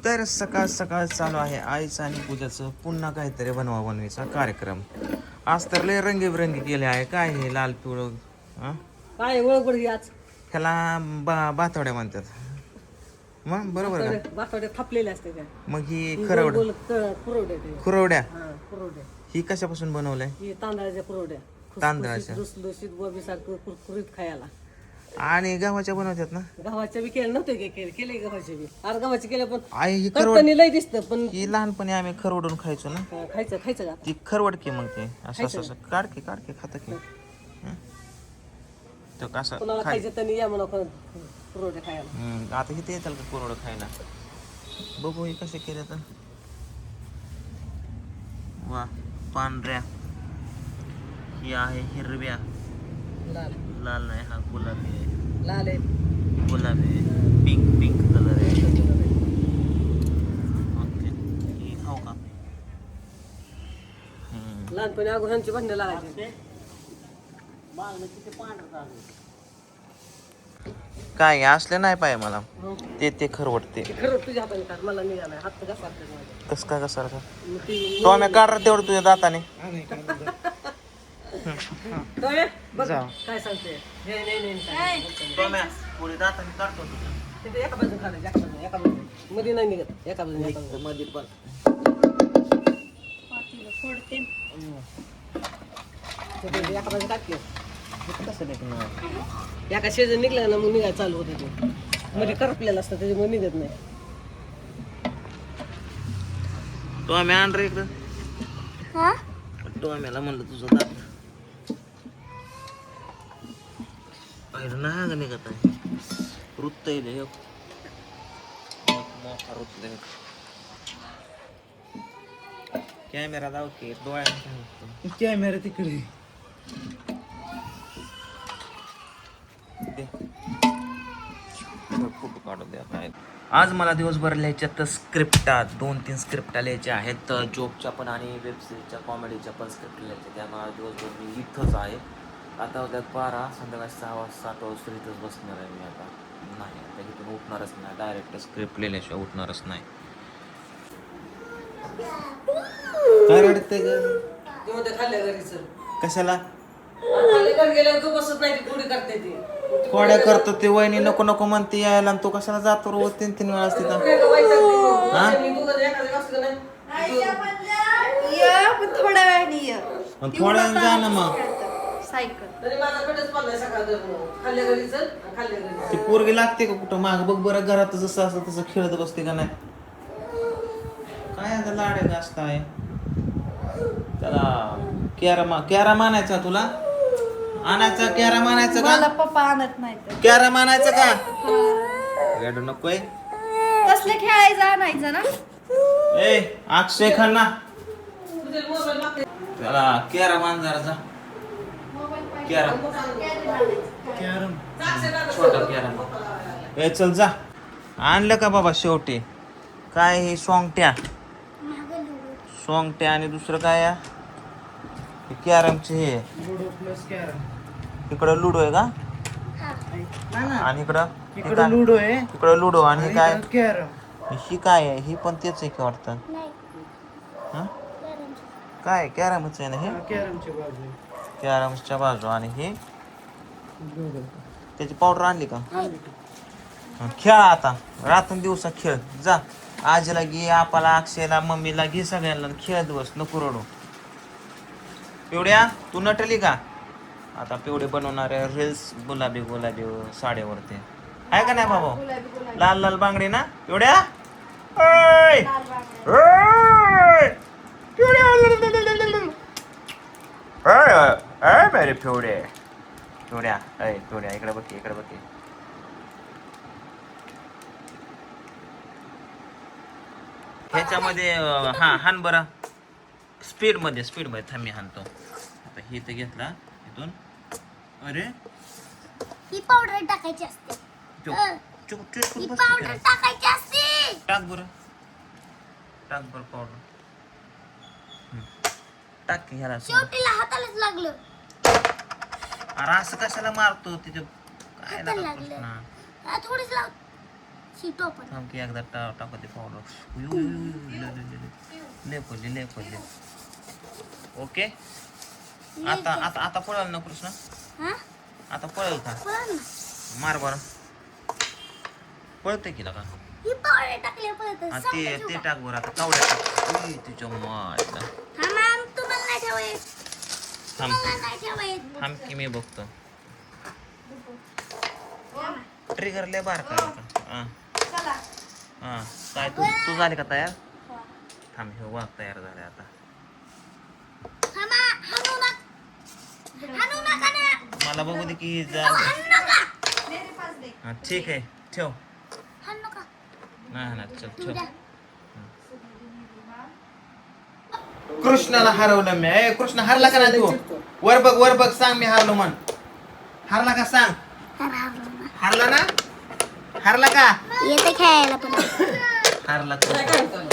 तर सकाळ सकाळ चालू आहे आईचं आणि पूजाचं पुन्हा काहीतरी बनवा बनवायचा कार्यक्रम. आज तर लय रंगीबिरंगी केले आहे. काय हे लाल पिवळं हा काय ओळख आज ह्याला बातवड्या म्हणतात. मग बरोबर का? बातवड्या थापलेले असते त्या. मग ही गोल खरवड गोल कुरवड्या ते. खुरवड्या हा कुरवड्या. ही कशापासून बनवलंय? ही तांदळाच्या कुरवड्या. तांदळाच्या. लुसलुसीत गोबीसारखं कुरकुरीत खायला. आणि गव्हाच्या बनवतात ना? गव्हाच्या बी केलं नव्हते केले गव्हाचे बी. अरे गव्हाचे केले पण आई ही करताना लय दिसतं पण ही लहानपणी आम्ही खरवडून खायचो ना. खायचं का ती खरवड की मग ते असं असं काढके खात की तो कसं कोणाला खायचं त्यांनी या म्हणा कुरवड्या खायला. आता इथे येताल का कोरडं खायला? बघू हे कसे केले तर. वा पांढऱ्या, ही आहे हिरव्या, लाल लाल नाही हा गुलाबी आहे, लाल आहे गुलाबी आहे, पिंक कलर आहे. ओके ही खाऊ का? लहानपणी अगोदर ह्यांची भांडणं लागायची. काय असले नाही पाहिजे मला. ते खरवडते. खरं तुझ्या हाताने काढ मला निघा नाही हात कसा कस काय कसा तो आम्ही काढ तेवढं तुझ्या दाताने. काय सांगते पुढे दाताने काढतो एका बाजून खायचं एका बाजून मध्ये नाही निघत एका बाजून मध्ये पण एका बाजून टाकते. कसं निघणार? एका शेजार निघला ना मग निघायला चालू होतं ते. मध्ये करपलेलं असतं त्याच्यामुळे निघत नाही. तो आम्ही आण रे इकडं. तो आम्हाला म्हणलं तुझं दात नाही निघत आहे. वृत्त येईल मोठा वृत्त. कॅमेरा दाव की डोळ्याने कॅमेरा तिकडे फोटो काढू द्या. काय आज मला दिवसभर लिहायच्या स्क्रिप्टा 2-3 स्क्रिप्टा लिहायच्या आहेत. जॉबच्या पण आणि वेबसिरीजच्या कॉमेडीच्या पण स्क्रिप्ट लिहायच्या. त्यामुळे दिवसभर मी इथंच आहे. आता उद्या 12 संध्याकाळी 6-7 वाजता इथंच बसणार आहे मी. आता नाही आता इथून उठणारच नाही. डायरेक्ट स्क्रिप्ट लिहिल्याशिवाय उठणारच नाही. काय रडते ग? खाल्ल्या घरी सर कशाला खाल्ल्या घरी गेल्यावर तू बसत नाही ती पुढे करते ती कोड्या करतो ते वहिनी नको नको म्हणते यायला. आणि तो कशाला जातो रोज 3-3 वेळा तिथं. थोड्या वेळाने थोड्या जा ना मग. ती पोरगी लागते का कुठं माग बघ बरं. घरात जसं असं तसं खेळत बसते का नाही. काय आता लाडे जास्त आहे त्याला. कॅरा मानायचा तुला आणायचा. कॅरा मानायचं मला का? पप्पा आणत नाही तर कॅरा मानायचं का? रेडू नकोय. कसले खेळायचं आणायचं ना. ए अक्षय खन्ना त्याला कॅरा मान जरा जा. कॅरम छोटा कॅरम. ए चल जा. आणलं का बाबा शेवटी? काय हे सोंगट्या आणि दुसरं काय कॅरमचे हे इकडं लुडो आहे का? आणि इकडं लुडो आहे. इकडं लुडो आणि हे काय? कॅरम. ही काय आहे? ही पण तेच आहे की वाटतं. काय कॅरमच आहे ना हे? कॅरमची बाजू. कॅरमच्या बाजू. आणि हे त्याची पावडर आणली का? खेळ आता रात्र दिवसा खेळ. जा आजीला घे, आपाला, अक्षयला, मम्मीला घे, सगळ्यांना खेळत बस. नको रडू. पिवड्या तू नटली का? आता पिवडे बनवणारे रील्स गुलाबी साड्यावरती आहे का नाही बाबा? लाल लाल बांगडी ना पिवड्या? मेरे पिवड्या इकडे बघ इकडे बघ. ह्याच्यामध्ये हान बरा स्पीड मध्ये थांबी हाणतो. आता हे तर घेतला इथून. अरे ही पावडर टाकायची असते. ही पावडर टाकायची असते. टाक बरं पावडर टाक की ह्याला. शेवटीला हातालाच लागलं. अरे असं कशाला मारतो तिथे? काय हाताला लागलं. थोडीच लाव. शिटो पण थांब की एकदा टाकू दे पावडर. लय पडले. ओके आता आता आता पळेल ना कृष्णा. हा आता पळेल का? पण मार बरं. पळते की का? ही पावडर टाकली परत हा ते टाक बरं आता कावड्या टाक. तुझ्या मायला थांबा तुम्हाला नाही ठेवायचं थांब नाही ठेवायचं थांब की मी बघतो. ट्रिगर लय बार का? हा चला हा काय तू झाली का तयार? थांब हे वाघ तयार झाले आता. थांबा हाणू नका ना मला बघू दे की जा. हाणू नका मेरे पास देख हा ठीक आहे ठेव. हाणू नका नाही चल तू ठेव. द्या कृष्णाला हरवलं मी. ए कृष्ण हरला का नाही तू? वर बघ सांग मी हरलो म्हण. हरला का सांग? हरला ना? हरला का? येते खेळायला पण हरला काय कृष्ण. काय चालू?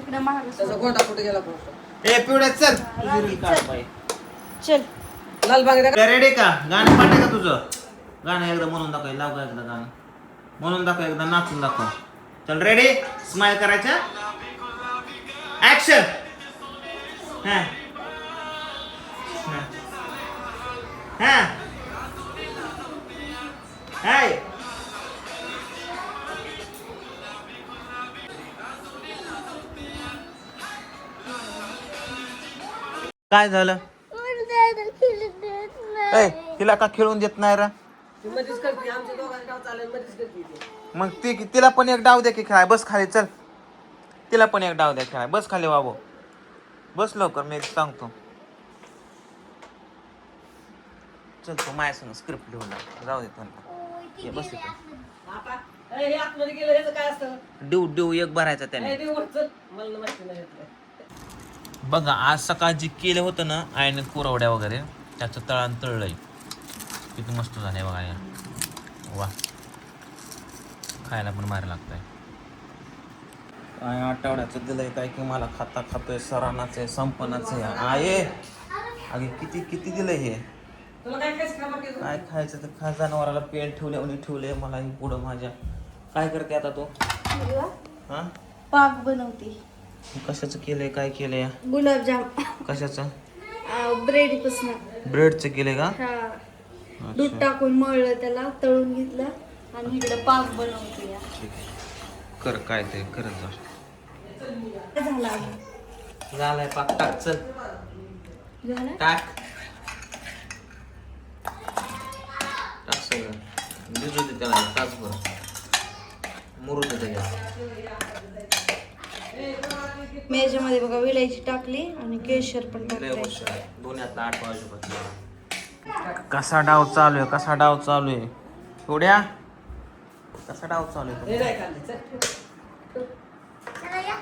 इकडे महाग त्याचा गोटा कुठे गेला पोहोचतो? ए पिवड्या चल तुझी रील काढ बाई. चल लालबाग रेडी का? गाणं पाठे का तुझं? गाणं एकदा म्हणून दाखव. लाव का एकदा गाणं म्हणून दाखव. एकदा नाचून दाखव. चल रेडी स्माइल करायचा. ऍक्शन. हा हा हाय काय झालं? ए तिला का खेळून देत नाही रा? ती मध्येच करते आमच्या दोघांचे डाव चालेल मध्येच करते ती. मग तिला पण एक डाव द्या की खेळाय. बस खाली चल. तिला पण एक डाव द्या खेळाय. बस खाली बाबू. बस लवकर मी सांगतो. चल तू माझ्या संग स्क्रिप्ट लिहून टाक. जाऊ दे त्यांना. बस इथं. आता हे आतमध्ये गेलं ह्याचं काय असतं? डिव एक भरायचा त्याने. हे देऊ चल मला माहिती नाही यातलं. बघा आज सकाळ जे केलं होतं ना आईने कुरवड्या वगैरे त्याचं तळण तळलंय. किती मस्त झालंय बघा या. वा खायला पण मार लागतंय. काय आठवड्याचं दिलंय काय की मला खातोय सरानाच आहे संपनाच आहे. आहे अगे किती दिलंय हे. तुला काय काय खाणार केलं? काय खायचं तर खा. जनावराला पेंट ठेवले मला ही पुढं माझ्या. काय करते आता तो? हा पाक बनवते कशाचं केलंय? काय केलंय? गुलाबजाम कशाचं? ब्रेड पासून ब्रेडचं केलंय का? दूध टाकून मळलं त्याला तळून घेतलं आणि इकडे पाक बनवते या. ठीक आहे. कर काय ते करत जा. झाला झालाय पाक. टाक चल झालं टाक सगळं. भिजू दे त्याला तासभर. मुरू दे त्याच्यात. मी याच्यामध्ये बघा विलायची टाकली आणि केशर पण लय टाकले वर्ष आहे. दोन्हीतला 8 वाजेपासून. कसा डाव चालू आहे? थोड्या कसा डाव चालू आहे? हे नाही खाल्लं चल. चला या